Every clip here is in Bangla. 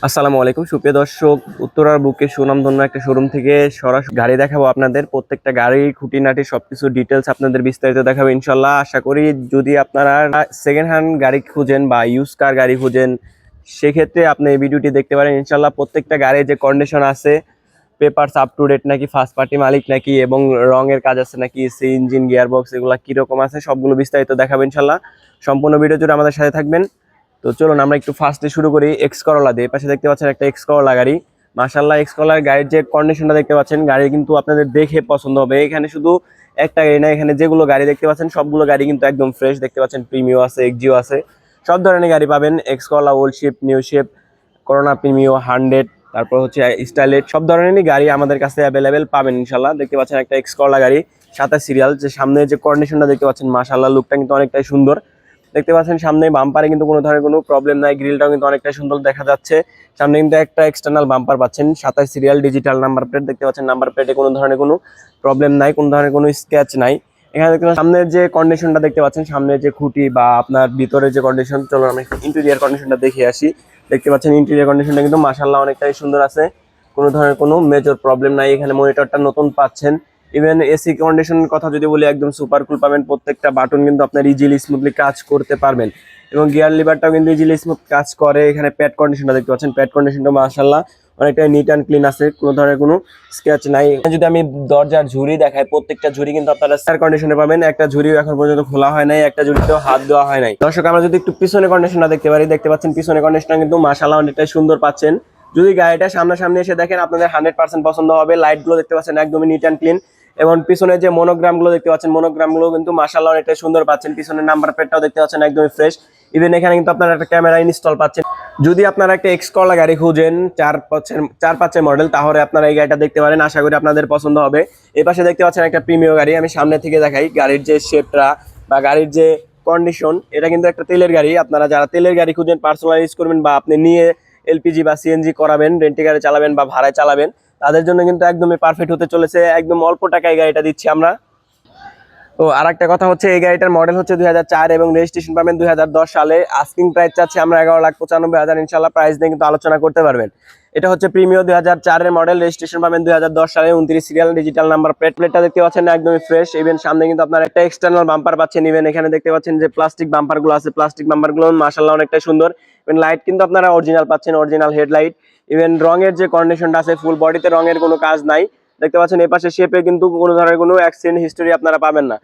আসসালামু আলাইকুম সুপ্রিয় দর্শক, উত্তরার বুকে সুনামধন্য একটা শোরুম থেকে সরাসরি গাড়ি দেখাবো আপনাদের। প্রত্যেকটা গাড়ির খুঁটিনাটি সবকিছু ডিটেলস আপনাদের বিস্তারিত দেখাবো ইনশাল্লাহ। আশা করি যদি আপনারা সেকেন্ড হ্যান্ড গাড়ি খুঁজেন বা ইউজ কার গাড়ি খুঁজেন, সেক্ষেত্রে আপনি এই ভিডিওটি দেখতে পারেন ইনশাল্লাহ। প্রত্যেকটা গাড়ির যে কন্ডিশন আছে, পেপারস আপ টু ডেট নাকি, ফার্স্ট পার্টি মালিক নাকি, এবং রঙের কাজ আছে নাকি, সি ইঞ্জিন গিয়ার বক্স এগুলো কিরকম আছে সবগুলো বিস্তারিত দেখাবো ইনশাল্লাহ। সম্পূর্ণ ভিডিও জুড়ে আমাদের সাথে থাকবেন। তো চলুন আমরা একটু ফার্স্টে শুরু করি এক্স করলা দিয়ে। পাশে দেখতে পাচ্ছেন একটা এক্স করলা গাড়ি। মাশাআল্লাহ, এক্স করলার গাড়ির যে কন্ডিশনটা দেখতে পাচ্ছেন, গাড়ি কিন্তু আপনাদের দেখে পছন্দ হবে। এখানে শুধু একটা গাড়ি না, এখানে যেগুলো গাড়ি দেখতে পাচ্ছেন সবগুলো গাড়ি কিন্তু একদম ফ্রেশ। দেখতে পাচ্ছেন প্রিমিও আছে, এক্সজিও আছে, সব ধরনের গাড়ি পাবেন। X Corolla, old shape, new shape, corona Premio, 100, তারপর হচ্ছে স্টাইলেট, সব ধরনেরই গাড়ি আমাদের কাছে অ্যাভেলেবেল পাবেন ইনশাল্লাহ। দেখতে পাচ্ছেন একটা এক্স করলা গাড়ি, 27 সিরিয়াল। যে সামনে যে কন্ডিশনটা দেখতে পাচ্ছেন, মাশাআল্লাহ লুকটা কিন্তু অনেকটাই সুন্দর। দেখতে পাচ্ছেন সামনে বাম্পারে কিন্তু কোনো ধরনের কোনো প্রবলেম নাই, গ্রিলটাও কিন্তু অনেকটা সুন্দর দেখা যাচ্ছে। সামনে কিন্তু একটা এক্সটার্নাল বাম্পার পাচ্ছেন, 27 সিরিয়াল, ডিজিটাল নাম্বার প্লেট। দেখতে পাচ্ছেন নাম্বার প্লেটে কোনো ধরনের কোনো প্রবলেম নাই, কোনো ধরনের কোনো স্ক্র্যাচ নাই। এখানে দেখতে সামনের যে কন্ডিশনটা দেখতে পাচ্ছেন, সামনের যে খুঁটি বা আপনার ভিতরে যে কন্ডিশন, চলো আমি ইন্টেরিয়ার কন্ডিশনটা দেখে আসি। দেখতে পাচ্ছেন ইন্টেরিয়ার কন্ডিশনটা কিন্তু মাশাআল্লাহ অনেকটাই সুন্দর আছে, কোনো ধরনের কোনো মেজর প্রবলেম নাই। এখানে মনিটরটা নতুন পাচ্ছেন। ইভেন এসি কন্ডিশনের কথা যদি বলি, একদম সুপার কুল পাবেন। প্রত্যেকটা বাটন কিন্তু আপনার ইজিলি স্মুথলি কাজ করতে পারবেন, এবং গিয়ার লিভারটাও কিন্তু ইজিলি স্মুথ কাজ করে। এখানে প্যাড কন্ডিশনটা দেখতে পাচ্ছেন, প্যাড কন্ডিশনটা মাশাআল্লাহ অনেকটা নিট অ্যান্ড ক্লিন আছে, কোনো ধরনের কোনো স্ক্র্যাচ নাই। যদি আমি দরজার ঝুড়ি দেখাই, প্রত্যেকটা ঝুড়ি কিন্তু আপনারা স্টার কন্ডিশনে পাবেন। একটা ঝুড়িও এখন পর্যন্ত খোলা হয় নাই, একটা ঝুড়িতেও হাত দেওয়া হয় নাই। দর্শক, আমরা যদি একটু পিছনে কন্ডিশনটা দেখতে পারি, দেখতে পাচ্ছেন পিছনে কন্ডিশনটা কিন্তু মাশাআল্লাহ অনেকটাই সুন্দর পাচ্ছেন। যদি গাড়িটা সামনাসামনি এসে দেখেন, আপনাদের 100% পছন্দ হবে। লাইটগুলো দেখতে পাচ্ছেন একদমই নিট অ্যান্ড ক্লিন, এবং পিছনে যে মনোগ্রাম গুলো দেখতে পাচ্ছেন, মনোগ্রাম গুলো কিন্তু মাশাআল্লাহ অনেকটা সুন্দর পাচ্ছেন। পিছনের নাম্বার প্লেটটাও দেখতে পাচ্ছেন একদমই ফ্রেশ। ইভেন এখানে কিন্তু আপনারা একটা ক্যামেরা ইনস্টল পাচ্ছেন। যদি আপনারা একটা এক্স করলা গাড়ি খুঁজেন 4-5 মডেল, তাহলে আপনারা এই গাড়িটা দেখতে পারেন। আশা করি আপনাদের পছন্দ হবে। এই পাশে দেখতে পাচ্ছেন একটা প্রিমিয় গাড়ি। আমি সামনে থেকে দেখাই গাড়ির যে শেপটা বা গাড়ির যে কন্ডিশন, এটা কিন্তু একটা তেলের গাড়ি। আপনারা যারা তেলের গাড়ি খুঁজেন, পার্সোনাল ইউজ করবেন, বা আপনি নিয়ে এলপিজি বা সিএনজি করাবেন, রেন্টি গাড়ি চালাবেন বা ভাড়ায় চালাবেন, তাদের জন্য কিন্তু একদমই পারফেক্ট হতে চলেছে। একদম অল্প টাকায় গাড়িটা দিচ্ছি আমরা। তো আর একটা কথা হচ্ছে, এই গাড়িটার মডেল হচ্ছে 2004 এবং রেজিস্ট্রেশন পাবেন 2010 সালে। আস্কিং প্রাইস চাচ্ছি আমরা 11,95,000। ইনশাল্লাহ প্রাইস নিয়ে কিন্তু আলোচনা করতে পারবেন। এটা হচ্ছে প্রিমিও 2004 এর মডেল, রেজিস্ট্রেশন পাবেন 2010 সালে, 29 সিরিয়াল, ডিজিটাল নাম্বার প্লেট। প্লেটটা দেখতে পাচ্ছেন একদমই ফ্রেশ। ইভেন সামনে কিন্তু আপনার একটা এক্সটার্নাল বাম্পার পাচ্ছেন। ইভেন এখানে দেখতে পাচ্ছেন যে প্লাস্টিক বাম্পার গুলো আছে, প্লাস্টিক বাম্পার গুলো মাশাআল্লাহ অনেকটা সুন্দর। ইভেন লাইট কিন্তু আপনারা অরিজিনাল পাচ্ছেন, অরিজিনাল হেডলাইট। ইভেন রঙের যে কন্ডিশনটা আছে, ফুল বডিতে রঙের কোনো কাজ নাই। দেখতে পাচ্ছেন এই পাশে শেপে কিন্তু কোনো ধরনের কোনো অ্যাক্সিডেন্ট হিস্টোরি আপনারা পাবেন না,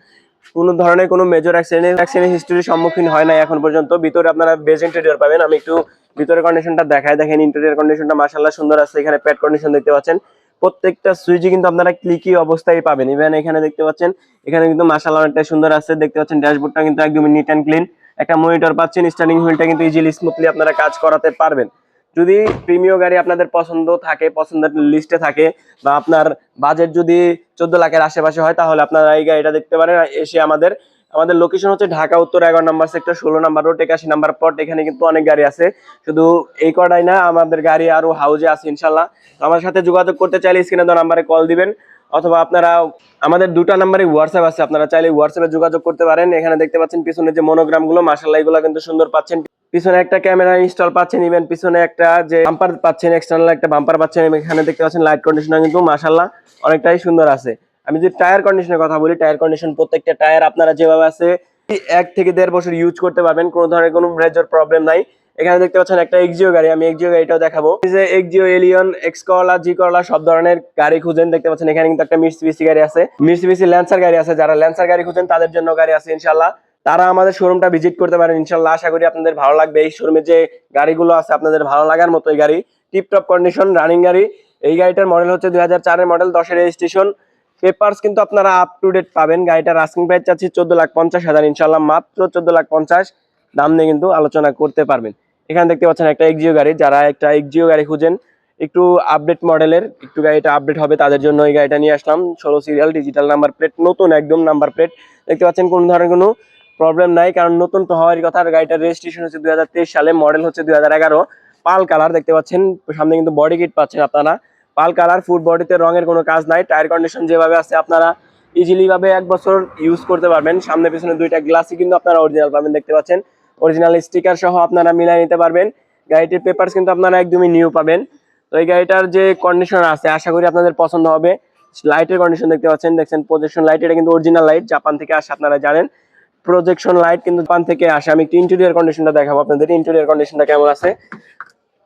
কোনো ধরনের কোনো মেজর অ্যাক্সিডেন্ট হিস্টোরির সম্মুখীন হয় না এখন পর্যন্ত। ভিতরে আপনারা বেজ ইন্টেরিয়র পাবেন। আমি একটু ভিতরের কন্ডিশনটা দেখাই। দেখেন ইন্টেরিয়র কন্ডিশনটা মাশাআল্লাহ সুন্দর আছে। এখানে প্যাড কন্ডিশন দেখতে পাচ্ছেন, প্রত্যেকটা সুইচই কিন্তু আপনারা ক্লিকি অবস্থায় পাবেন। ইভেন এখানে দেখতে পাচ্ছেন, এখানে কিন্তু মাশাআল্লাহ অনেকটা সুন্দর আছে। দেখতে পাচ্ছেন ড্যাশবোর্ডটা কিন্তু একদম নিট অ্যান্ড ক্লিন। একটা মনিটর পাচ্ছেন, স্টার্টিং হুইলটা কিন্তু ইজিলি স্মুথলি আপনারা কাজ করাতে পারবেন। যদি প্রিমিয় গাড়ি আপনাদের পছন্দ থাকে, পছন্দের লিস্টে থাকে, বা আপনার বাজেট যদি 14 লাখের আশেপাশে হয়, তাহলে আপনারা এই গাড়িটা দেখতে পারেন। এসে আমাদের আমাদের লোকেশন হচ্ছে ঢাকা উত্তর 11 নম্বর সেক্টর, 16 নম্বর রোড, 81 নম্বর প্লট। এখানে কিন্তু অনেক গাড়ি আছে, শুধু এই কটাই না, আমাদের গাড়ি আরো হাউজে আছে ইনশাল্লাহ। আমার সাথে যোগাযোগ করতে চাইলে স্ক্রিনে দেওয়া নাম্বারে কল দিবেন, অথবা আপনারা আমাদের দুটা নাম্বারে হোয়াটসঅ্যাপ আছে, আপনারা চাইলে হোয়াটসঅ্যাপে যোগাযোগ করতে পারেন। এখানে দেখতে পাচ্ছেন পিছনে যে মনোগ্রাম গুলো, মাশাআল্লাহ এগুলো কিন্তু সুন্দর পাচ্ছেন। পিছনে একটা ক্যামেরা ইনস্টল পাচ্ছেন। ইভেন পিছনে একটা যে বাম্পার পাচ্ছেন, এক্সটার্নাল একটা বাম্পার পাচ্ছেন। এখানে দেখতে পাচ্ছেন লাইট কন্ডিশনার কিন্তু মাশাআল্লাহ অনেকটাই সুন্দর আছে। আমি যদি টায়ার কন্ডিশনের কথা বলি, টায়ার কন্ডিশন প্রত্যেকটা টায়ার আপনারা যেভাবে আছে 1 থেকে 1.5 বছর ইউজ করতে পারবেন, কোনো ধরনের কোনো মেজর প্রবলেম নাই। এখানে দেখতে পাচ্ছেন একটা এক্সিও গাড়ি, আমি এক্সিও গাড়িটাও দেখাবো। এই যে এক্সিও, এলিয়ন, এক্স করলা, জি করলা, সব ধরনের গাড়ি খুঁজেন, দেখতে পাচ্ছেন এখানে কিন্তু একটা মিটসুবিশি গাড়ি আছে, মিটসুবিশি ল্যান্সার গাড়ি আছে। যারা ল্যান্সার গাড়ি খুঁজেন তাদের জন্য গাড়ি আছে ইনশাআল্লাহ। তারা আমাদের শোরুমটা ভিজিট করতে পারেন ইনশাআল্লাহ। আশা করি আপনাদের ভালো লাগবে। এই শোরুমে যে গাড়িগুলো আছে, আপনাদের ভালো লাগার মতো এই গাড়ি, টিপটপ কন্ডিশন, রানিং গাড়ি। এই গাড়িটার মডেল হচ্ছে 2004 এর মডেল, 10 এর রেজিস্ট্রেশন। পেপারস কিন্তু আপনারা আপ টু ডেট পাবেন। গাড়িটার আস্কিং প্রাইস চাচ্ছি 14,50,000 ইনশাআল্লাহ, মাত্র 14,50,000 দাম নিয়ে কিন্তু আলোচনা করতে পারবেন। এখানে দেখতে পাচ্ছেন একটা এক্সিও গাড়ি। যারা একটা এক্সিও গাড়ি খুঁজেন, একটু আপডেট মডেলের, একটু গাড়িটা আপডেট হবে, তাদের জন্য এই গাড়িটা নিয়ে আসলাম। 16 সিরিয়াল, ডিজিটাল নাম্বার প্লেট, নতুন একদম নাম্বার প্লেট। দেখতে পাচ্ছেন কোনো ধরনের কোনো প্রবলেম নাই, কারণ নতুন তো হওয়ারই কথা। আর গাড়িটার রেজিস্ট্রেশন হচ্ছে 2023 সালে, মডেল হচ্ছে 2011। পাল কালার দেখতে পাচ্ছেন, সামনে কিন্তু বডি কিট পাচ্ছেন আপনারা, পাল কালার। ফুল বডিতে রঙের কোনো কাজ নাই। টায়ার কন্ডিশন যেভাবে আছে, আপনারা ইজিলি ভাবে 1 বছর ইউজ করতে পারবেন। সামনে পিছনে দুইটা গ্লাসই কিন্তু আপনারা অরিজিনাল পাবেন। দেখতে পাচ্ছেন অরিজিনাল স্টিকার সহ আপনারা মিলাই নিতে পারবেন। গাড়িটির পেপারস কিন্তু আপনারা একদমই নিউ পাবেন। তো এই গাড়িটার যে কন্ডিশন আছে আশা করি আপনাদের পছন্দ হবে। লাইটের কন্ডিশন দেখতে পাচ্ছেন, দেখছেন প্রজেকশন লাইট, এটা কিন্তু অরিজিনাল লাইট, জাপান থেকে আসে আপনারা জানেন। প্রজেকশন লাইট কিন্তু জাপান থেকে আসে। আমি একটু ইন্টেরিয়র কন্ডিশনটা দেখাবো আপনাদের, ইন্টেরিয়র কন্ডিশনটা কেমন আছে।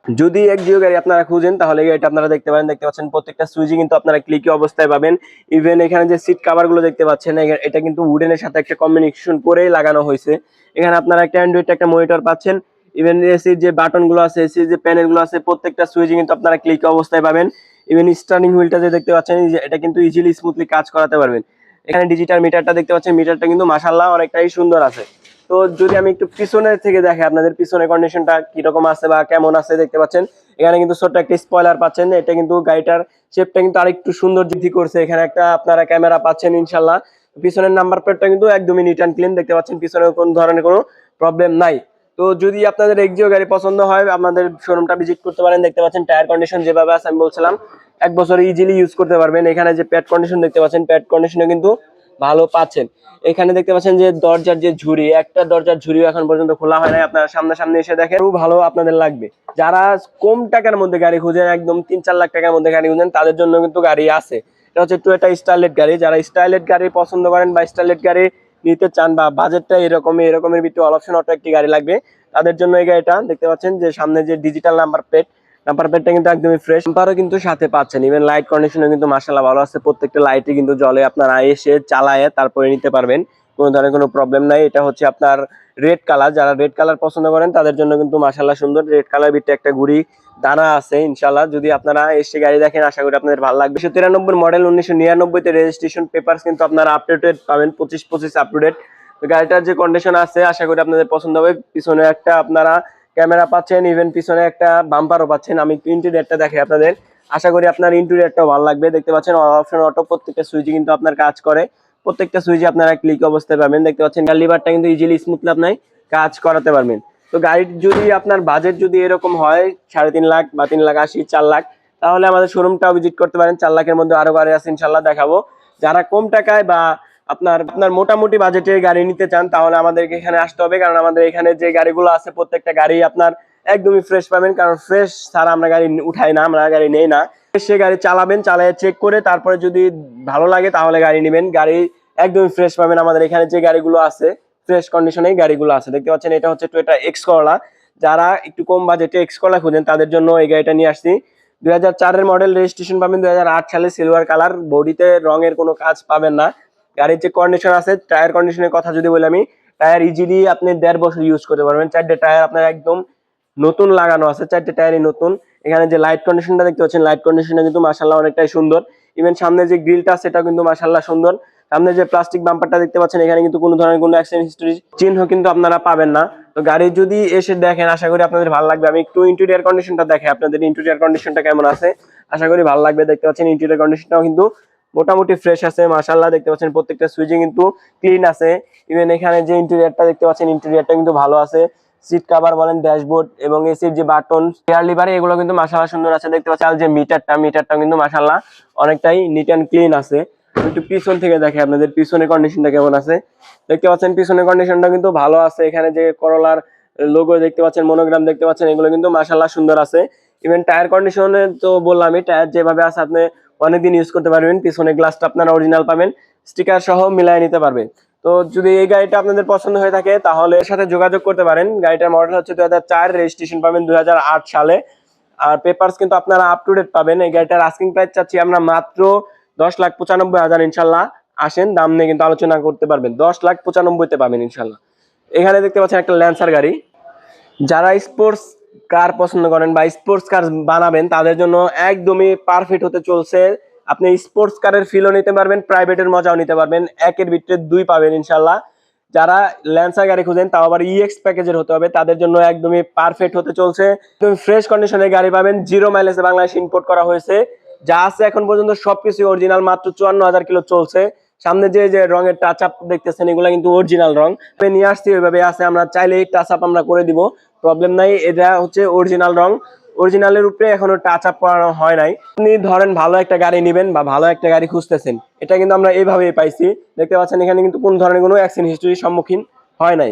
যদি এক্সিও গাড়ি আপনারা খুঁজেন তাহলে এটা আপনারা দেখতে পারেন। দেখতে পাচ্ছেন প্রত্যেকটা সুইচই কিন্তু আপনারা ক্লিকি অবস্থায় পাবেন। ইভেন এখানে যে সিট কভার গুলো দেখতে পাচ্ছেন এটা কিন্তু উডেনের সাথে একটা কম্বিনেশন করেই লাগানো হয়েছে। এখানে আপনারা একটা অ্যান্ড্রয়েড একটা মনিটর পাচ্ছেন। ইভেন এসির যে বাটন গুলো আছে, এসির যে প্যানেল গুলো আছে, প্রত্যেকটা সুইচই কিন্তু আপনারা ক্লিকি অবস্থায় পাবেন। ইভেন স্টার্নিং হুইলটা যে দেখতে পাচ্ছেন এটা কিন্তু ইজিলি স্মুথলি কাজ করাতে পারবেন। এখানে ডিজিটাল মিটারটা দেখতে পাচ্ছেন, মিটারটা কিন্তু মাশাআল্লাহ অনেকটাই সুন্দর আছে। তো যদি আমি একটু পিছনের থেকে দেখে আপনাদের, পিছনের কন্ডিশনটা কিরকম আছে বা কেমন আছে দেখতে পাচ্ছেন। এখানে কিন্তু ছোট্ট একটা স্পয়লার পাচ্ছেন, এটা কিন্তু গাড়িটার শেপটা কিন্তু আরেকটু সুন্দর বৃদ্ধি করছে। এখানে একটা আপনারা ক্যামেরা পাচ্ছেন ইনশাল্লাহ। পিছনের নাম্বার প্লেটটা কিন্তু একদমই নিট অ্যান্ড ক্লিন, দেখতে পাচ্ছেন পিছনে কোনো ধরনের কোনো প্রবলেম নাই। তো যদি আপনাদের এক্সিও গাড়ি পছন্দ হয় আমাদের শোরুমটা ভিজিট করতে পারেন। দেখতে পাচ্ছেন টায়ার কন্ডিশন যেভাবে আছে আমি বলছিলাম, 1 বছর ইজিলি ইউজ করতে পারবেন। এখানে যে প্যাড কন্ডিশন দেখতে পাচ্ছেন, প্যাড কন্ডিশনে কিন্তু ভালো পাচ্ছেন। এখানে দেখতে পাচ্ছেন যে দরজার যে ঝুড়ি, একটা দরজার ঝুড়িও এখন পর্যন্ত খোলা হয় নাই, আপনারা সামনাসামনি এসে দেখেন, খুব ভালো আপনাদের লাগবে। যারা কম টাকার মধ্যে গাড়ি খুঁজেন, একদম 3-4 লাখ টাকার মধ্যে গাড়ি খুঁজেন, তাদের জন্য কিন্তু গাড়ি আছে। এটা হচ্ছে টয়োটা স্টারলেট গাড়ি। যারা স্টারলেট গাড়ি পছন্দ করেন বা স্টারলেট গাড়ি নিতে চান বা বাজেটটা এরকমের ভিতরে অল অপশন অটো একটি গাড়ি লাগবে, তাদের জন্য এই গাড়িটা। দেখতে পাচ্ছেন যে সামনে যে ডিজিটাল নাম্বার প্লেট, নাম্বার প্লেটটা কিন্তু একদমই ফ্রেশ, নাম্বারও কিন্তু সাথে পাচ্ছেন। ইভেন লাইট কন্ডিশনও কিন্তু মাশাআল্লাহ ভালো আছে, প্রত্যেকটা লাইটই কিন্তু জ্বলে, আপনারা এসে চালায় তারপরে নিতে পারবেন, কোনো ধরনের কোনো প্রবলেম নাই। এটা হচ্ছে আপনার রেড কালার, যারা রেড কালার পছন্দ করেন তাদের জন্য কিন্তু মাশাআল্লাহ সুন্দর রেড কালার ভিতরে একটা ঘুড়ি দানা আছে ইনশাআল্লাহ। যদি আপনারা এসে গাড়ি দেখেন আশা করি আপনাদের ভালো লাগবে। 193 মডেল, 1999 তে রেজিস্ট্রেশন, পেপারস কিন্তু আপনারা আপডেটেড পাবেন, 25 আপডেট। গাড়িটার যে কন্ডিশন আছে আশা করি আপনাদের পছন্দ হবে। পিছনে একটা আপনারা ক্যামেরা পাচ্ছেন, ইভেন পিছনে একটা বাম্পারও পাচ্ছেন। আমি ইন্টেরিয়রটা দেখে আপনাদের, আশা করি আপনার ইন্টেরিয়রটাও ভালো লাগবে। দেখতে পাচ্ছেন অপশন অটো, প্রত্যেকটা সুইচে কিন্তু আপনার কাজ করে, প্রত্যেকটা সুইচে আপনারা ক্লিক অবস্থায় পাবেন। দেখতে পাচ্ছেন লিভারটা কিন্তু ইজিলি স্মুথলি আপনি কাজ করাতে পারবেন। তো গাড়ির যদি আপনার বাজেট যদি এরকম হয় 3.5 লাখ বা 3,80,000 4 লাখ, তাহলে আমাদের শোরুমটাও ভিজিট করতে পারেন। 4 লাখের মধ্যে আরো গাড়ি আছে ইনশাল্লাহ, দেখাবো। যারা কম টাকায় বা আপনার আপনার মোটামুটি বাজেটের গাড়ি নিতে চান তাহলে আমাদেরকে এখানে আসতে হবে, কারণ আমাদের এখানে যে গাড়িগুলো আছে প্রত্যেকটা গাড়ি আপনার একদমই ফ্রেশ পাবেন। কারণ ফ্রেশ ছাড়া আমরা গাড়ি উঠাই না, আমরা গাড়ি নেই না। সে গাড়ি চালাবেন, চালিয়ে চেক করে তারপরে যদি ভালো লাগে তাহলে গাড়ি নেবেন। গাড়ি একদমই ফ্রেশ পাবেন। আমাদের এখানে যে গাড়িগুলো আছে ফ্রেশ কন্ডিশনেই গাড়িগুলো আছে। দেখতে পাচ্ছেন এটা হচ্ছে টয়োটা এক্স করলা। যারা একটু কম বাজেটে এক্স করলা খুঁজেন তাদের জন্য এই গাড়িটা নিয়ে আসছি। 2004 মডেল, রেজিস্ট্রেশন পাবেন 2008 সালে, সিলভার কালার, বডিতে রঙের কোনো কাজ পাবেন না। গাড়ির যে কন্ডিশন আছে, টায়ার কন্ডিশনের কথা যদি বলি আমি, টায়ার ইজিলি আপনি 1.5 বছর ইউজ করতে পারবেন। 4টে টায়ার আপনার একদম নতুন লাগানো আছে, 4টে টায়ারই নতুন। এখানে যে লাইট কন্ডিশনটা দেখতে পাচ্ছেন, লাইট কন্ডিশনটা কিন্তু মাশাআল্লাহ অনেকটাই সুন্দর। ইভেন সামনে যে গ্রিলটা সেটা কিন্তু মাশাআল্লাহ সুন্দর। সামনে যে প্লাস্টিক বাম্পারটা দেখতে পাচ্ছেন, এখানে কিন্তু কোনো ধরনের কোনো অ্যাক্সিডেন্ট হিস্টরি চিহ্ন কিন্তু আপনারা পাবেন না। তো গাড়ি যদি এসে দেখেন আশা করি আপনাদের ভালো লাগবে। আমি একটু ইন্টেরিয়র কন্ডিশনটা দেখে আপনাদের, ইন্টেরিয়র কন্ডিশনটা কেমন আছে আশা করি ভালো লাগবে। দেখতে পাচ্ছেন ইন্টেরিয়র কন্ডিশনটাও কিন্তু মোটামুটি ফ্রেশ আছে মাশাআল্লাহ। দেখতে পাচ্ছেন প্রত্যেকটা সুইচে কিন্তু ক্লিন আছে। ইভেন এখানে যে ইন্টেরিয়রটা দেখতে পাচ্ছেন, ইন্টেরিয়রটা কিন্তু ভালো আছে। সিট কভার বলেন, ড্যাশবোর্ড এবং এসির যে বাটন, এয়ার লিভারে, এগুলো কিন্তু মাশাআল্লাহ সুন্দর আছে। দেখতে পাচ্ছেন যে মিটারটা কিন্তু মাশাআল্লাহ অনেকটাই নিট এন্ড ক্লিন আছে। একটু পিছন থেকে দেখে আপনাদের পিছনের কন্ডিশনটা কেমন আছে। দেখতে পাচ্ছেন পিছনের কন্ডিশনটা কিন্তু ভালো আছে। এখানে যে করলার লোগো দেখতে পাচ্ছেন, মনোগ্রাম দেখতে পাচ্ছেন, এগুলো কিন্তু মাশাআল্লাহ সুন্দর আছে। ইভেন টায়ার কন্ডিশনে তো বললামই, টায়ার যেভাবে আছে আপনি অনেকদিন ইউজ করতে পারবেন। পিছনে গ্লাসটা আপনারা অরিজিনাল পাবেন, স্টিকার সহ মিলাই নিতে পারবেন। তো যদি এই গাড়িটা আপনাদের পছন্দ হয়ে থাকে তাহলে এর সাথে যোগাযোগ করতে পারেন। গাড়িটার মডেল হচ্ছে 2004, রেজিস্ট্রেশন পাবেন 2008 সালে। আর পেপারস কিন্তু আপনারা আপ টু ডেট পাবেন। এই গাড়িটার আস্কিং প্রাইস চাচ্ছি আমরা মাত্র 10,95,000 ইনশাল্লাহ। আসেন, দাম নিয়ে কিন্তু আলোচনা করতে পারবেন। 10,95,000-তে পাবেন ইনশাল্লাহ। এখানে দেখতে পাচ্ছেন একটা ল্যান্সার গাড়ি। যারা স্পোর্টস কার পছন্দ করেন বা স্পোর্টস কার বানাবেন তাদের জন্য একদমই পারফেক্ট হতে চলছে। আপনি স্পোর্টস কারের ফিলও নিতে পারবেন, প্রাইভেটের মজাও নিতে পারবেন, একের ভিতরে দুই পাবেন ইনশাল্লাহ। যারা ল্যান্সার গাড়ি খুঁজেন তাও আবার ইএক্স প্যাকেজের হতে হবে, তাদের জন্য একদমই পারফেক্ট হতে চলছে। একদম ফ্রেশ কন্ডিশনের গাড়ি পাবেন, 0 মাইলেজে বাংলাদেশ ইম্পোর্ট করা হয়েছে। যা আছে এখন পর্যন্ত সবকিছু অরিজিনাল, মাত্র 54,000 কিলো চলছে। সামনে যে যে রঙের টাচ আপ দেখতেছেন এগুলো কিন্তু অরিজিনাল রং নিয়ে আসছি, ওইভাবে আছে। আমরা চাইলেই টাচ আপ আমরা করে দিব, প্রবলেম নাই। এটা হচ্ছে অরিজিনাল রং, অরিজিনালের উপরে এখনো টাচ আপ করানো হয় নাই। আপনি ধরেন ভালো একটা গাড়ি নেবেন বা ভালো একটা গাড়ি খুঁজতেছেন, এটা কিন্তু আমরা এইভাবেই পাইছি। দেখতে পাচ্ছেন এখানে কিন্তু কোন ধরনের কোনো অ্যাক্সিডেন্ট হিস্টরির সম্মুখীন হয় নাই।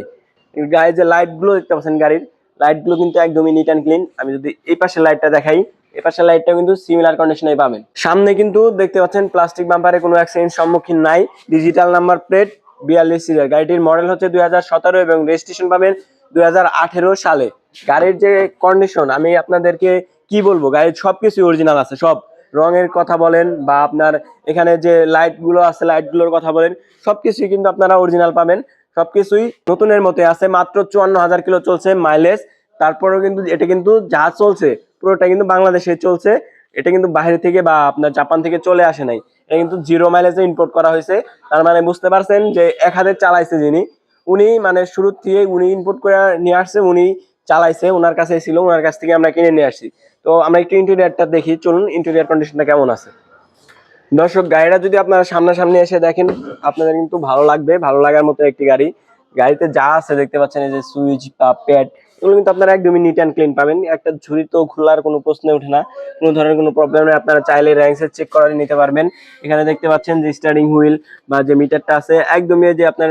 গাড়ির যে লাইট গুলো দেখতে পাচ্ছেন, গাড়ির লাইটগুলো কিন্তু একদমই নিট অ্যান্ড ক্লিন। আমি যদি এই পাশের লাইটটা দেখাই, এই পাশের লাইটটা কিন্তু সিমিলার কন্ডিশনে পাবেন। সামনে কিন্তু দেখতে পাচ্ছেন প্লাস্টিক বাম্পারে কোনো অ্যাক্সিডেন্ট সম্মুখীন নাই, ডিজিটাল নাম্বার প্লেট 42 সিরিয়াল। গাড়িটির মডেল হচ্ছে 2017 এবং রেজিস্ট্রেশন পাবেন 2018 সালে। গাড়ির যে কন্ডিশন আমি আপনাদেরকে কি বলবো, গাড়ির সবকিছু অরিজিনাল আছে। সব রঙের কথা বলেন বা আপনার এখানে যে লাইট গুলো আছে লাইটগুলোর কথা বলেন, সবকিছুই কিন্তু আপনারা অরিজিনাল পাবেন। সবকিছুই নতুনের মতো আছে। মাত্র 54,000 কিলো চলছে মাইলেজ। তারপরেও কিন্তু এটা কিন্তু যা চলছে পুরোটা কিন্তু বাংলাদেশে চলছে। এটা কিন্তু বাইরে থেকে বা আপনার জাপান থেকে চলে আসে নাই, এটা কিন্তু জিরো মাইলেজে ইম্পোর্ট করা হয়েছে। তার মানে বুঝতে পারছেন যে এক হাতে চালাইছে যিনি, উনি মানে শুরু থেকে উনি ইম্পোর্ট করে নিয়ে আসছে, উনি চালাইছে, ওনার কাছে ছিল, ওনার কাছ থেকে আমরা কিনে নিয়ে আসছি। তো আমরা একটু ইন্টেরিয়রটা দেখি, চলুন ইন্টেরিয়র কন্ডিশনটা কেমন আছে। দর্শক, গাড়িটা যদি আপনারা সামনাসামনি এসে দেখেন আপনাদের কিন্তু ভালো লাগবে, ভালো লাগার মতো একটি গাড়ি। গাড়িতে যা আছে দেখতে পাচ্ছেন, এই যে সুইচ বা প্যাড, এগুলো কিন্তু আপনারা একদমই নিট অ্যান্ড ক্লিন পাবেন। একটা ঝুড়ি তো খোলার কোনো প্রশ্ন ওঠে না, কোনো ধরনের কোনো প্রবলেম নেই। আপনারা চাইলে র্যাঙ্কসের চেক করে নিতে পারবেন। এখানে দেখতে পাচ্ছেন যে স্টারিং হুইল বা যে মিটারটা আছে একদমই, যে আপনার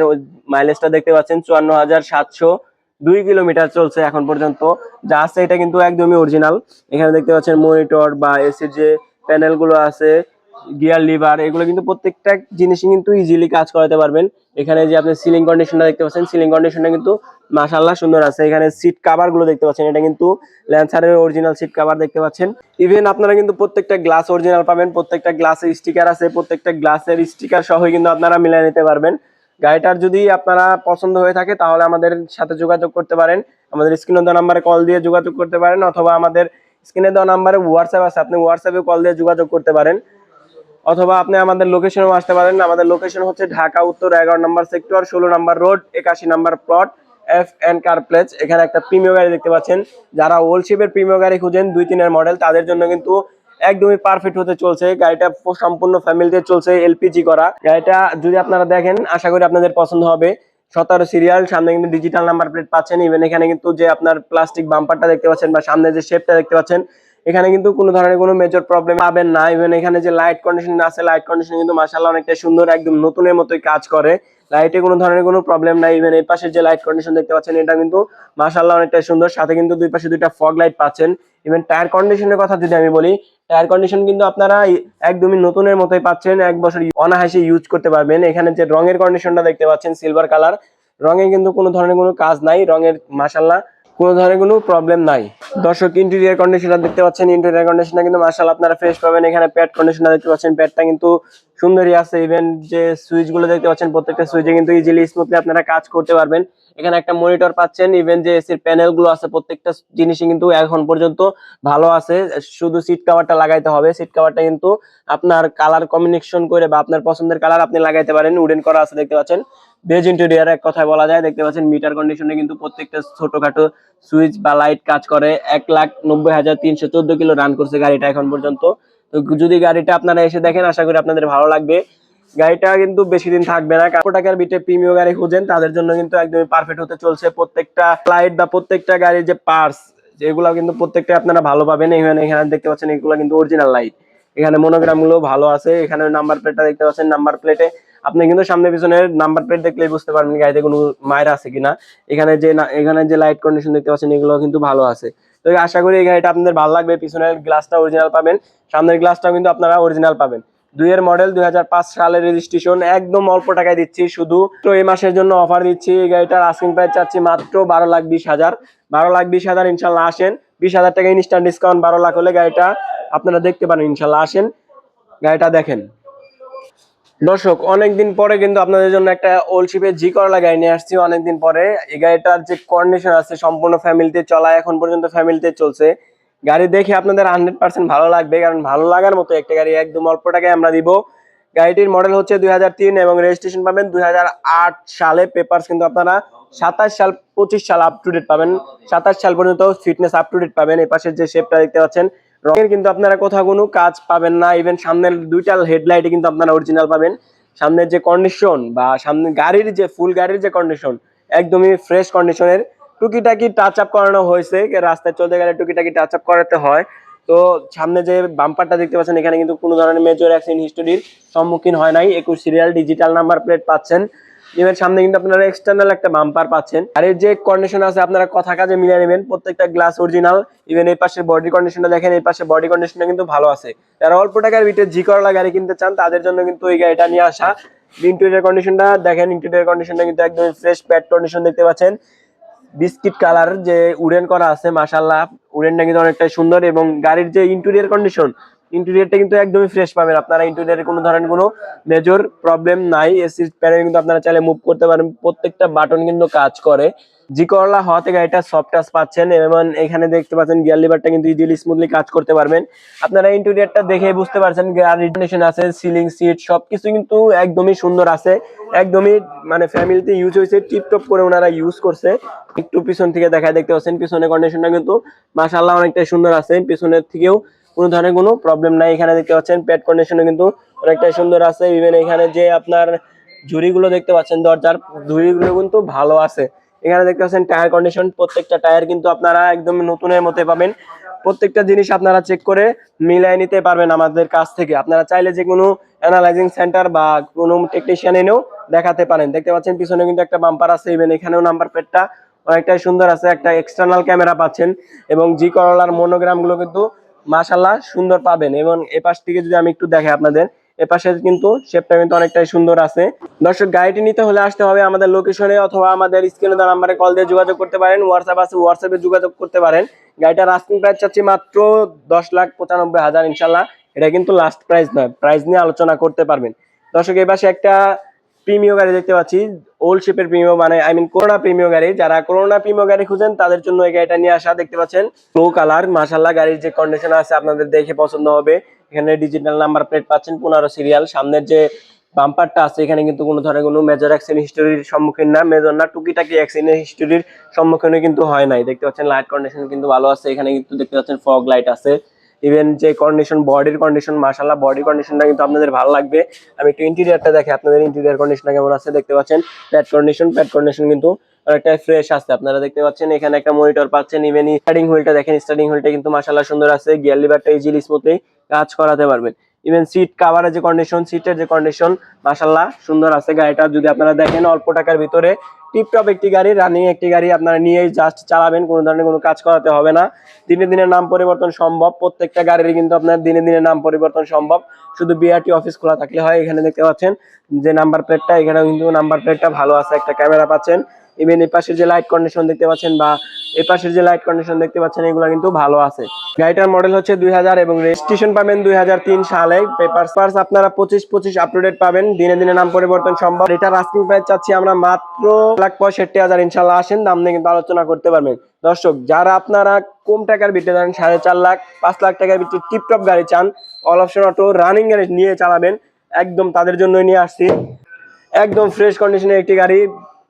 মাইলেজটা দেখতে পাচ্ছেন 54,702 কিলোমিটার চলছে এখন পর্যন্ত। যা আছে এটা কিন্তু একদমই অরিজিনাল। এখানে দেখতে পাচ্ছেন মনিটর বা এসির যে প্যানেল গুলো আছে, গিয়ার লিভার, এগুলো কিন্তু প্রত্যেকটা জিনিসই কিন্তু ইজিলি কাজ করাতে পারবেন। এখানে যে আপনি সিলিং কন্ডিশনটা দেখতে পাচ্ছেন, সিলিং কন্ডিশনটা কিন্তু মাশাআল্লাহ সুন্দর আছে। এখানে সিট কভার গুলো দেখতে পাচ্ছেন, এটা কিন্তু ল্যান্সারের অরিজিনাল সিট কভার দেখতে পাচ্ছেন। ইভেন আপনারা কিন্তু প্রত্যেকটা গ্লাস অরিজিনাল পাবেন, প্রত্যেকটা গ্লাসের স্টিকার আছে, প্রত্যেকটা গ্লাসের স্টিকার সহ কিন্তু আপনারা মিলিয়ে নিতে পারবেন। গাড়িটার যদি আপনারা পছন্দ হয়ে থাকে তাহলে আমাদের সাথে যোগাযোগ করতে পারেন। আমাদের স্ক্রিনে দেওয়া নাম্বারে কল দিয়ে যোগাযোগ করতে পারেন, অথবা আমাদের স্ক্রিনে দেওয়া নাম্বারে হোয়াটসঅ্যাপ আছে, আপনি হোয়াটসঅ্যাপে কল দিয়ে যোগাযোগ করতে পারেন, অথবা আপনি আমাদের লোকেশনেও আসতে পারেন। আমাদের লোকেশন হচ্ছে ঢাকা উত্তর 11 নম্বর সেক্টর, 16 নম্বর রোড, 81 নম্বর প্লট, FN কার প্লেস। এখানে একটা প্রিমিয় গাড়ি দেখতে পাচ্ছেন। যারা ওল্ড শেপের প্রিমিয় গাড়ি খুঁজেন 2-3 মডেল, তাদের জন্য কিন্তু একদমই পারফেক্ট হতে চলছে। গাড়িটা সম্পূর্ণ ফ্যামিলিতে চলছে, এলপিজি করা। গাড়িটা যদি আপনারা দেখেন আশা করি আপনাদের পছন্দ হবে। 17 সিরিয়াল, সামনে কিন্তু ডিজিটাল নাম্বার প্লেট পাচ্ছেন। ইভেন এখানে কিন্তু যে আপনার প্লাস্টিক বাম্পারটা দেখতে পাচ্ছেন বা সামনে যে শেপটা দেখতে পাচ্ছেন, এখানে কিন্তু কোনো ধরনের কোনো মেজর প্রবলেম পাবেন না। ইভেন এখানে যে লাইট কন্ডিশন আছে, লাইট কন্ডিশন কিন্তু মাশাআল্লাহ অনেকটা সুন্দর, একদম নতুনের মতোই কাজ করে। লাইটে কোনো ধরনের কোনো প্রবলেম নাই। ইভেন এই পাশে যে লাইট কন্ডিশন দেখতে পাচ্ছেন, এটা কিন্তু মাশাআল্লাহ অনেকটা সুন্দর। সাথে কিন্তু দুই পাশে দুইটা ফগ লাইট পাচ্ছেন। ইভেন টায়ার কন্ডিশনের কথা যদি আমি বলি, টায়ার কন্ডিশন কিন্তু আপনারা একদমই নতুনের মতোই পাচ্ছেন, 1 বছর অনায়াসে ইউজ করতে পারবেন। এখানে যে রঙের কন্ডিশনটা দেখতে পাচ্ছেন সিলভার কালার, রঙে কিন্তু কোনো ধরনের কোনো কাজ নাই, রঙের মাশাআল্লাহ কোনো ধরনের কোনো প্রবলেম নাই। দর্শক, ইন্টেরিয়র কন্ডিশনটা দেখতে পাচ্ছেন, ইন্টেরিয়র কন্ডিশনটা কিন্তু মাশাআল্লাহ আপনারা ফ্রেশ পাবেন। এখানে প্যাড কন্ডিশনটা দেখতে পাচ্ছেন, প্যাডটা কিন্তু সুন্দরই আছে। ইভেন যে সুইচ গুলো দেখতে পাচ্ছেন, প্রত্যেকটা সুইচে কিন্তু ইজিলি স্মুথলি আপনারা কাজ করতে পারবেন। এখানে একটা মনিটর পাচ্ছেন। ইভেন যে এসির প্যানেল গুলো আছে প্রত্যেকটা জিনিসই কিন্তু এখন পর্যন্ত ভালো আছে। শুধু সিট কভারটা লাগাইতে হবে। সিট কভারটা কিন্তু আপনার কালার কম্বিনেশন করে বা আপনার পছন্দের কালার আপনি লাগাইতে পারেন। উডেন করা আছে দেখতে পাচ্ছেন, বেজ ইন্টেরিয়র এক কথায় বলা যায়। দেখতে পাচ্ছেন মিটার কন্ডিশনে কিন্তু প্রত্যেকটা ছোটখাটো সুইচ বা লাইট কাজ করে। 1,90,314 কিলো রান করছে গাড়িটা এখন পর্যন্ত। তো যদি গাড়িটা আপনারা এসে দেখেন আশা করি আপনাদের ভালো লাগবে। গাড়িটা কিন্তু বেশি দিন থাকবে না। 1,00,000 টাকার ভিতরে প্রিমিয়াম গাড়ি খুঁজেন তাদের জন্য কিন্তু একদমই পারফেক্ট হতে চলছে। প্রত্যেকটা লাইট বা প্রত্যেকটা গাড়ির যে পার্টস, যেগুলো কিন্তু প্রত্যেকটা আপনারা ভালো পাবেন। এখানে এখানে দেখতে পাচ্ছেন এগুলো কিন্তু অরিজিনাল লাইট। এখানে মনোগ্রাম গুলো ভালো আছে। এখানে নাম্বার প্লেটটা দেখতে পাচ্ছেন, নাম্বার প্লেটে আপনি কিন্তু সামনে পিছনের নাম্বার প্লেট দেখলেই বুঝতে পারবেন গাড়িতে কোনো মায়ের আছে কিনা। এখানে যে লাইট কন্ডিশন দেখতে পাচ্ছেন এগুলো কিন্তু ভালো আছে। তো আশা করি এই গাড়িটা আপনাদের ভালো লাগবে। পিছনের গ্লাসটা অরিজিনাল পাবেন, সামনের গ্লাসটাও কিন্তু আপনারা অরিজিনাল পাবেন। 2 এর মডেল, 2005 সালের রেজিস্ট্রেশন, একদম অল্প টাকায় দিচ্ছি। শুধু তো এই মাসের জন্য অফার দিচ্ছি। এই গাড়িটার আস্কিং প্রাইস চাচ্ছি মাত্র 12,20,000। 12,20,000 ইনশাল্লাহ আসেন। 20,000 টাকা ইনস্ট্যান্ট ডিসকাউন্ট, 12 লাখ হলে গাড়িটা আপনারা দেখতে পারেন। ইনশাল্লাহ আসেন, গাড়িটা দেখেন। দর্শক, অনেকদিন পরে কিন্তু আপনাদের জন্য একটা ওল্ড শিপের জি করলা গাড়ি নিয়ে আসছি। অনেকদিন পরে এই গাড়িটার যে কন্ডিশন আছে সম্পূর্ণ ফ্যামিলিতে চলা, এখন পর্যন্ত ফ্যামিলিতে চলছে। গাড়ি দেখে আপনাদের 100% ভালো লাগবে, কারণ ভালো লাগার মতো একটা গাড়ি একদম অল্প টাকায় আমরা দিব। গাড়িটির মডেল হচ্ছে 2003 এবং রেজিস্ট্রেশন পাবেন 2008 সালে। পেপারস কিন্তু আপনারা 27 সাল 25 সাল আপ টু ডেট পাবেন। 27 সাল পর্যন্ত ফিটনেস আপ টু ডেট পাবেন। এই পাশের যে শেপটা দেখতে পাচ্ছেন, রঙের কিন্তু আপনারা কোথাও কোনো কাজ পাবেন না। ইভেন সামনের দুইটা হেডলাইটে কিন্তু আপনারা অরিজিনাল পাবেন। সামনের যে কন্ডিশন বা সামনের গাড়ির যে ফুল গাড়ির যে কন্ডিশন একদমই ফ্রেশ কন্ডিশনের। টুকিটাকি টাচ আপ করানো হয়েছে, রাস্তায় চলতে গেলে টুকিটাকি টাচ আপ করাতে হয়। তো সামনে যে বাম্পারটা দেখতে পাচ্ছেন, এখানে কিন্তু কোনো ধরনের মেজর অ্যাক্সিডেন্ট হিস্টোরির সম্মুখীন হয় নাই। 21 সিরিয়াল ডিজিটাল নাম্বার প্লেট পাচ্ছেন। ইভেন সামনে কিন্তু আপনারা এক্সটার্নাল একটা বাম্পার পাচ্ছেন। আর এর যে কন্ডিশন আছে আপনারা কথা কাজে মিলিয়ে নেবেন, প্রত্যেকটা গ্লাস অরিজিনাল। ইভেন এই পাশে বডি কন্ডিশনটা দেখেন, এই পাশে বডি কন্ডিশনটা কিন্তু ভালো আছে। যারা অল্প টাকার ভিতরে জি করলা গাড়ি কিনতে চান তাদের জন্য কিন্তু এই গাড়িটা নিয়ে আসা। ইন্টেরিয়র কন্ডিশনটা দেখেন, ইন্টেরিয়র কন্ডিশনটা কিন্তু একদম ফ্রেশ প্যাড কন্ডিশন দেখতে পাচ্ছেন। বিস্কিট কালার যে উডেন করা আছে, মাশাআল্লাহ উডেনটা কিন্তু অনেকটাই সুন্দর। এবং গাড়ির যে ইন্টেরিয়র কন্ডিশন, ইন্টেরিয়রটা কিন্তু একদমই ফ্রেশ পাবেন আপনারা। ইন্টেরিয়রে কোনো ধরনের কোনো মেজর প্রবলেম নাই। এসি প্যানেল কিন্তু আপনারা চাইলে মুভ করতে পারেন, প্রত্যেকটা বাটন কিন্তু কাজ করে। জি করলা হওয়া থেকে এটা সফট টাচ পাচ্ছেন। এবং এখানে দেখতে পাচ্ছেন গিয়ার লিভারটা কিন্তু ইজিলি স্মুথলি কাজ করতে পারবেন। আপনারা ইন্টেরিয়রটা দেখে বুঝতে পারছেন গাড়ির কন্ডিশন আছে, সিলিং সিট সবকিছু কিন্তু একদমই সুন্দর আছে। একদমই মানে ফ্যামিলিতে ইউজ হয়েছে, টিপটপ করে ওনারা ইউজ করছে। একটু পিছন থেকে দেখায় দেখতে পাচ্ছেন, পিছনের কন্ডিশনটা কিন্তু মাশাআল্লাহ অনেকটাই সুন্দর আছে। পিছনের থেকেও কোনো ধরনের কোনো প্রবলেম নাই। এখানে দেখতে পাচ্ছেন প্যাড কন্ডিশনও কিন্তু অনেকটাই সুন্দর আছে। ইভেন এখানে যে আপনার ঝুড়িগুলো দেখতে পাচ্ছেন, দরজার ঝুড়িগুলো কিন্তু ভালো আছে। এখানে দেখতে পাচ্ছেন টায়ার কন্ডিশন, প্রত্যেকটা টায়ার কিন্তু আপনারা একদম নতুনের মতো পাবেন। প্রত্যেকটা জিনিস আপনারা চেক করে মিলাই নিতে পারবেন আমাদের কাছ থেকে। আপনারা চাইলে যে কোনো অ্যানালাইজিং সেন্টার বা কোনো টেকনিশিয়ান এনেও দেখাতে পারেন। দেখতে পাচ্ছেন পিছনে কিন্তু একটা বাম্পার আছে। ইভেন এখানেও নাম্বার প্লেটটা অনেকটাই সুন্দর আছে। একটা এক্সটার্নাল ক্যামেরা পাচ্ছেন এবং জি করলার মনোগ্রাম গুলো কিন্তু মাশাআল্লাহ সুন্দর পাবেন। এবং এপাশ থেকে যদি আমি একটু দেখাই আপনাদের, এপাশে কিন্তু শেপটা কিন্তু অনেকটাই সুন্দর আছে। দর্শক গাড়িটি নিতে হলে আসতে হবে আমাদের লোকেশনে, অথবা আমাদের স্ক্রিনে দেওয়া নাম্বারে কল দিয়ে যোগাযোগ করতে পারেন। হোয়াটসঅ্যাপ আছে, হোয়াটসঅ্যাপে যোগাযোগ করতে পারেন। গাড়িটার আস্কিং প্রাইস চাচ্ছি মাত্র 10,95,000 ইনশাল্লাহ। এটা কিন্তু লাস্ট প্রাইস নয়, প্রাইস নিয়ে আলোচনা করতে পারবেন। দর্শক এই পাশে একটা প্রিমিয় গাড়ি দেখতে পাচ্ছি, ওল্ড শেপের প্রিমিয়, মানে আই মিন করোনা প্রিমিয় গাড়ি। যারা করোনা প্রিমিয় গাড়ি খুঁজেন তাদের জন্য এই গাড়িটা নিয়ে আসা। দেখতে পাচ্ছেন ব্লু কালার, মাশাআল্লাহ গাড়ির যে কন্ডিশন আছে আপনাদের দেখে পছন্দ হবে। এখানে ডিজিটাল নাম্বার প্লেট পাচ্ছেন, 15 সিরিয়াল। সামনের যে বাম্পারটা আছে এখানে কিন্তু কোনো ধরনের কোনো মেজর অ্যাক্সিডেন্ট হিস্টোরির সম্মুখীন না, মেজর না, টুকিটাকি অ্যাক্সিডেন্ট হিস্টোরির সম্মুখীন কিন্তু হয় নাই। দেখতে পাচ্ছেন লাইট কন্ডিশন কিন্তু ভালো আছে। এখানে কিন্তু দেখতে পাচ্ছেন ফগ লাইট আছে। ইভেন যে কন্ডিশন, বডির কন্ডিশন, মাশাআল্লাহ বডি কন্ডিশনটা কিন্তু আপনাদের ভালো লাগবে। আমি একটু ইন্টেরিয়রটা দেখে আপনাদের, ইন্টেরিয়র কন্ডিশনটা কেমন আছে। দেখতে পাচ্ছেন প্যাড কন্ডিশন কিন্তু অনেকটা ফ্রেশ আছে। আপনারা দেখতে পাচ্ছেন এখানে একটা মনিটর পাচ্ছেন। ইভেন স্টার্টিং হুইলটা দেখেন, স্টার্টিং হুইলটা কিন্তু মাশাআল্লাহ সুন্দর আছে। গিয়ার লিভারটা ইজিলি স্মুথলি কাজ করাতে পারবেন। ইভেন সিট কাভারের যে কন্ডিশন, সিটের যে কন্ডিশন মাশাআল্লাহ সুন্দর আছে। গাড়িটা যদি আপনারা দেখেন অল্প টাকার ভিতরে টিপটপ একটি গাড়ি, রানিং একটি গাড়ি, আপনারা নিয়েই জাস্ট চালাবেন, কোনো ধরনের কোনো কাজ করাতে হবে না। দিনে দিনে নাম পরিবর্তন সম্ভব, প্রত্যেকটা গাড়ির কিন্তু আপনার দিনে দিনে নাম পরিবর্তন সম্ভব, শুধু বিআরটি অফিস খোলা থাকলে হয়। এখানে দেখতে পাচ্ছেন যে নাম্বার প্লেটটা, এখানেও কিন্তু নাম্বার প্লেটটা ভালো আছে, একটা ক্যামেরা পাচ্ছেন। ইভেন এই পাশের যে লাইট কন্ডিশন দেখতে পাচ্ছেন বা এই পাশের যে লাইট কন্ডিশন দেখতে পাচ্ছেন, এগুলো কিন্তু ভালো আছে। গাড়িটার মডেল হচ্ছে 2000 এবং রেজিস্ট্রেশন পাবেন 2003 সালে। পেপারস আপনারা 25 আপ টু ডেট পাবেন, দিনে দিনে নাম পরিবর্তন সম্ভব। এটার আস্কিং প্রাইস চাচ্ছি আমরা মাত্র 1,65,000 ইনশাল্লাহ। আসেন, দাম নিয়ে কিন্তু আলোচনা করতে পারবেন। দর্শক যারা আপনারা কম টাকার ভিতরে দেন, 4.5 লাখ 5 লাখ টাকার ভিতরে টিপটপ গাড়ি চান, অল অপশন অটো রানিং গাড়ি নিয়ে চালাবেন, একদম তাদের জন্যই নিয়ে আসছি। একদম ফ্রেশ কন্ডিশনের একটি গাড়ি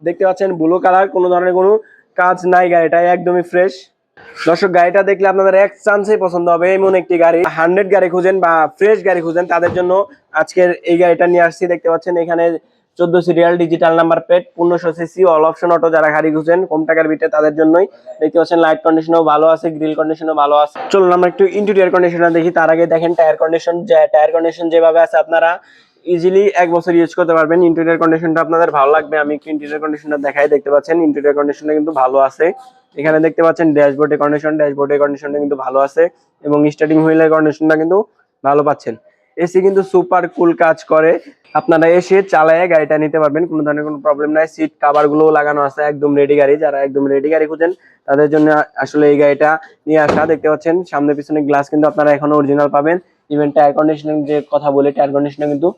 দেখতে পাচ্ছেন, ব্লু কালার, কোনো ধরনের কোনো কাজ নাই, গাড়িটা একদমই ফ্রেশ। দর্শক গাড়িটা দেখলে আপনাদের এক চান্সেই পছন্দ হবে এমন একটি গাড়ি। 100 গাড়ি খুঁজেন বা ফ্রেশ গাড়ি খুঁজেন তাদের জন্য আজকের এই গাড়িটা নিয়ে আসছি। দেখতে পাচ্ছেন এখানে 14 serial, digital number plate, 1500 CC, all option auto. যারা গাড়ি খুঁজেন কম টাকার ভিতরে তাদের জন্যই। দেখতে পাচ্ছেন লাইট কন্ডিশনও ভালো আছে, গ্রিল কন্ডিশনও ভালো আছে। চলুন আমরা একটু ইন্টেরিয়র কন্ডিশনটা দেখি। তার আগে দেখেন টায়ার কন্ডিশন, টায়ার কন্ডিশন যেভাবে আছে আপনারা ইজিলি 1 বছর ইউজ করতে পারবেন। ইন্টেরিয়র কন্ডিশনটা আপনাদের ভালো লাগবে। আমি একটু ইন্টেরিয়র কন্ডিশনটা দেখাই। দেখতে পাচ্ছেন ইন্টেরিয়র কন্ডিশনটা কিন্তু ভালো আছে। এখানে দেখতে পাচ্ছেন ড্যাশবোর্ডের কন্ডিশনটা কিন্তু ভালো আছে এবং স্টার্টিং হুইলের কন্ডিশনটা কিন্তু ভালো পাচ্ছেন। এসি কিন্তু সুপার কুল কাজ করে, আপনারা এসে চালায় গাড়িটা নিতে পারবেন, কোনো ধরনের কোনো প্রবলেম নাই। সিট কাভার গুলো লাগানো আছে, একদম রেডি গাড়ি। যারা একদম রেডি গাড়ি খুঁজেন তাদের জন্য আসলে এই গাড়িটা নিয়ে আসা। দেখতে পাচ্ছেন সামনে পিছনে গ্লাস কিন্তু আপনারা এখনো অরিজিনাল পাবেন। ইভেন টায়ার কন্ডিশনিং যে কথা বলে, টায়ার কন্ডিশনিং কিন্তু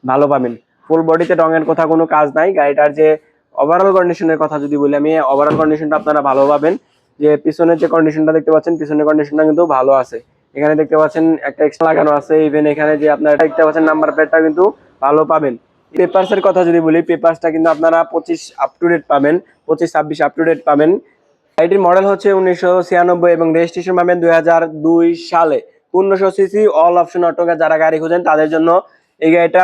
ভালো পাবেন। ফুল বডিতে রঙের কথা কোনো কাজ নাই। গাড়িটার যে ওভারঅল কন্ডিশনের কথা যদি বলি, আমি ওভারঅল কন্ডিশনটা আপনারা ভালো পাবেন। যে পিছনের যে কন্ডিশনটা দেখতে পাচ্ছেন, পিছনের কন্ডিশনটা কিন্তু ভালো আছে। এখানে দেখতে পাচ্ছেন একটা এক্সট্রা লাগানো আছে। ইভেন এখানে যে আপনারা দেখতে পাচ্ছেন নাম্বার প্লেটটা কিন্তু ভালো পাবেন। পেপারসের কথা যদি বলি, পেপারসটা কিন্তু আপনারা 25 আপ টু ডেট পাবেন, 25-26 আপ টু ডেট পাবেন। গাড়িটির মডেল হচ্ছে 1996 এবং রেজিস্ট্রেশন পাবেন 2002 সালে। 1500 সিসি, অল অপশন অটো। যারা গাড়ি খুঁজেন তাদের জন্য এই গাড়িটা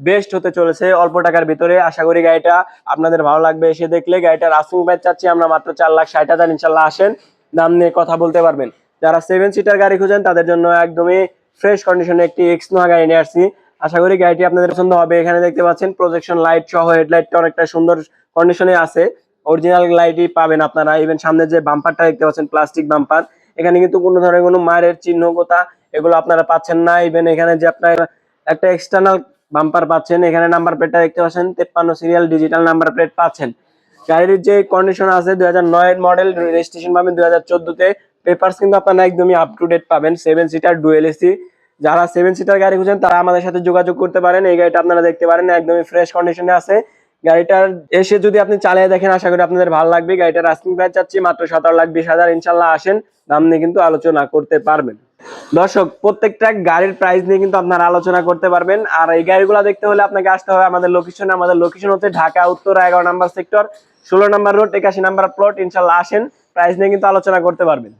বেস্ট হতে চলেছে অল্প টাকার ভিতরে। আশা করি গাড়িটা আপনাদের ভালো লাগবে। এসে দেখলে গাড়িটার আস্কিং প্রাইস চাচ্ছি আমরা মাত্র 4,60,000 ইনশাল্লাহ। আসেন, দাম নিয়ে কথা বলতে পারবেন। যারা 7 সিটার গাড়ি খুঁজেন তাদের জন্য একদমই ফ্রেশ কন্ডিশনে একটি এক্স নোহা গাড়ি নিয়ে আসছি। আশা করি গাড়িটি আপনাদের পছন্দ হবে। এখানে দেখতে পাচ্ছেন প্রজেকশন লাইট সহ হেডলাইটটা অনেকটা সুন্দর কন্ডিশনে আছে, অরিজিনাল লাইটই পাবেন আপনারা। ইভেন সামনে যে বাম্পারটা দেখতে পাচ্ছেন প্লাস্টিক বাম্পার, এখানে কিন্তু কোনো ধরনের কোনো মায়ের চিহ্ন কোথা এগুলো আপনারা পাচ্ছেন না। ইভেন এখানে যে আপনার একটা এক্সটার্নাল বাম্পার পাচ্ছেন, এখানে নাম্বার প্লেটটা দেখতে পাচ্ছেন 53 সিরিয়াল ডিজিটাল নাম্বার প্লেট পাচ্ছেন। গাড়ির যে কন্ডিশন আছে 2009 মডেল, রেজিস্ট্রেশন পাবেন 2014 তে। পেপারস কিন্তু আপনারা একদমই আপ টু ডেট পাবেন। 7 সিটার ডুয়েল এসি, যারা 7 সিটার গাড়ি খুঁজেন তারা আমাদের সাথে যোগাযোগ করতে পারেন। এই গাড়িটা আপনারা দেখতে পারেন একদমই ফ্রেশ কন্ডিশনে আছে। গাড়িটার এসে যদি আপনি চালিয়ে দেখেন আশা করি আপনাদের ভালো লাগবে। গাড়িটার আস্কিং প্রাইস চাচ্ছি মাত্র 17,20,000। ইনশাল্লাহ আসেন, দাম নিয়ে কিন্তু আলোচনা করতে পারবেন। দর্শক, প্রত্যেকটা গাড়ির প্রাইস নিয়ে কিন্তু আপনারা আলোচনা করতে পারবেন। আর এই গাড়িগুলো দেখতে হলে আপনাকে আসতে হবে আমাদের লোকেশনে। আমাদের লোকেশন হচ্ছে ঢাকা উত্তর 11 নম্বর সেক্টর, 16 নম্বর রোড, 81 নম্বর প্লট। ইনশাল্লাহ আসেন, প্রাইস নিয়ে কিন্তু আলোচনা করতে পারবেন।